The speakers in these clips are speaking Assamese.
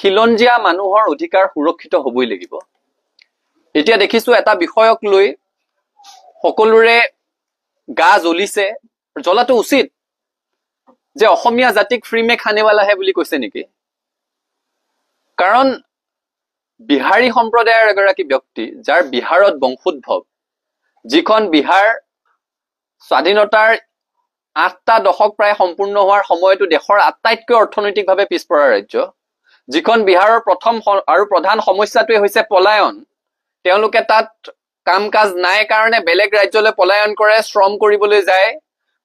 খিলঞ্জীয়া মানুহৰ অধিকাৰ সুৰক্ষিত হ'বই লাগিব। এতিয়া দেখিছো এটা বিষয়ক লৈ সকলোৰে গা জ্বলিছে, জ্বলাটো উচিত, যে অসমীয়া জাতিক ফ্ৰী মে খানেৱালা হে বুলি কৈছে নেকি? কাৰণ বিহাৰী সম্প্ৰদায়ৰ এগৰাকী ব্যক্তি, যাৰ বিহাৰত বংশোদ্ভৱ, যিখন বিহাৰ স্বাধীনতাৰ 8টা দশক প্ৰায় সম্পূৰ্ণ হোৱাৰ সময়তো দেশৰ আটাইতকৈ অৰ্থনৈতিকভাৱে পিছপৰা ৰাজ্য, যিখন বিহাৰৰ প্ৰথম আৰু প্ৰধান সমস্যাটোৱে হৈছে পলায়ন। তেওঁলোকে তাত কাম কাজ নাই কাৰণে বেলেগ ৰাজ্যলৈ পলায়ন কৰে, শ্ৰম কৰিবলৈ যায়।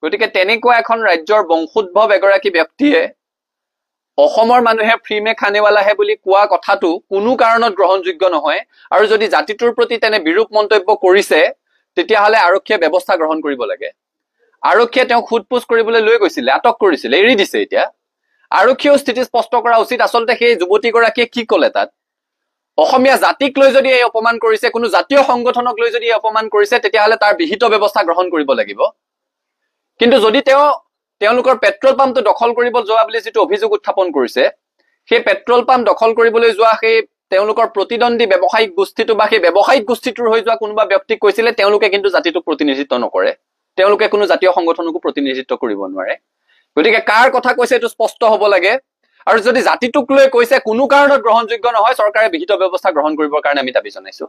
গতিকে তেনেকুৱা এখন ৰাজ্যৰ বংশোদ্ভৱ এগৰাকী ব্যক্তিয়ে অসমৰ মানুহে ফ্ৰী মে খানেৱালা হে বুলি কোৱা কথাটো কোনো কাৰণত গ্ৰহণযোগ্য নহয়। আৰু যদি জাতিটোৰ প্ৰতি তেনে বিৰূপ মন্তব্য কৰিছে, তেতিয়াহ'লে আৰক্ষীয়ে ব্যৱস্থা গ্ৰহণ কৰিব লাগে। আৰক্ষীয়ে তেওঁক সোধপোছ কৰিবলৈ লৈ গৈছিলে, আটক কৰিছিলে, এৰি দিছে এতিয়া। আৰক্ষীয়েও স্থিতি স্পষ্ট কৰা উচিত, আচলতে সেই যুৱতীগৰাকীয়ে কি ক'লে তাত। অসমীয়া জাতিক লৈ যদি এই অপমান কৰিছে, কোনো জাতীয় সংগঠনক লৈ যদি এই অপমান কৰিছে, তেতিয়াহ'লে তাৰ বিহিত ব্যৱস্থা গ্ৰহণ কৰিব লাগিব। কিন্তু যদি তেওঁলোকৰ পেট্ৰল পাম্পটো দখল কৰিব যোৱা বুলি যিটো অভিযোগ উত্থাপন কৰিছে, সেই পেট্ৰল পাম্প দখল কৰিবলৈ যোৱা সেই তেওঁলোকৰ প্ৰতিদ্বন্দ্বী ব্যৱসায়িক গোষ্ঠীটো বা সেই ব্যৱসায়িক গোষ্ঠীটোৰ হৈ যোৱা কোনোবা ব্যক্তিক কৈছিলে, তেওঁলোকে কিন্তু জাতিটোক প্ৰতিনিধিত্ব নকৰে, তেওঁলোকে কোনো জাতীয় সংগঠনকো প্ৰতিনিধিত্ব কৰিব নোৱাৰে। গতিকে কাৰ কথা কৈছে এইটো স্পষ্ট হ'ব লাগে। আৰু যদি জাতিটোক লৈ কৈছে কোনো কাৰণত গ্ৰহণযোগ্য নহয়, চৰকাৰে বিহিত ব্যৱস্থা গ্ৰহণ কৰিবৰ কাৰণে আমি দাবী জনাইছো।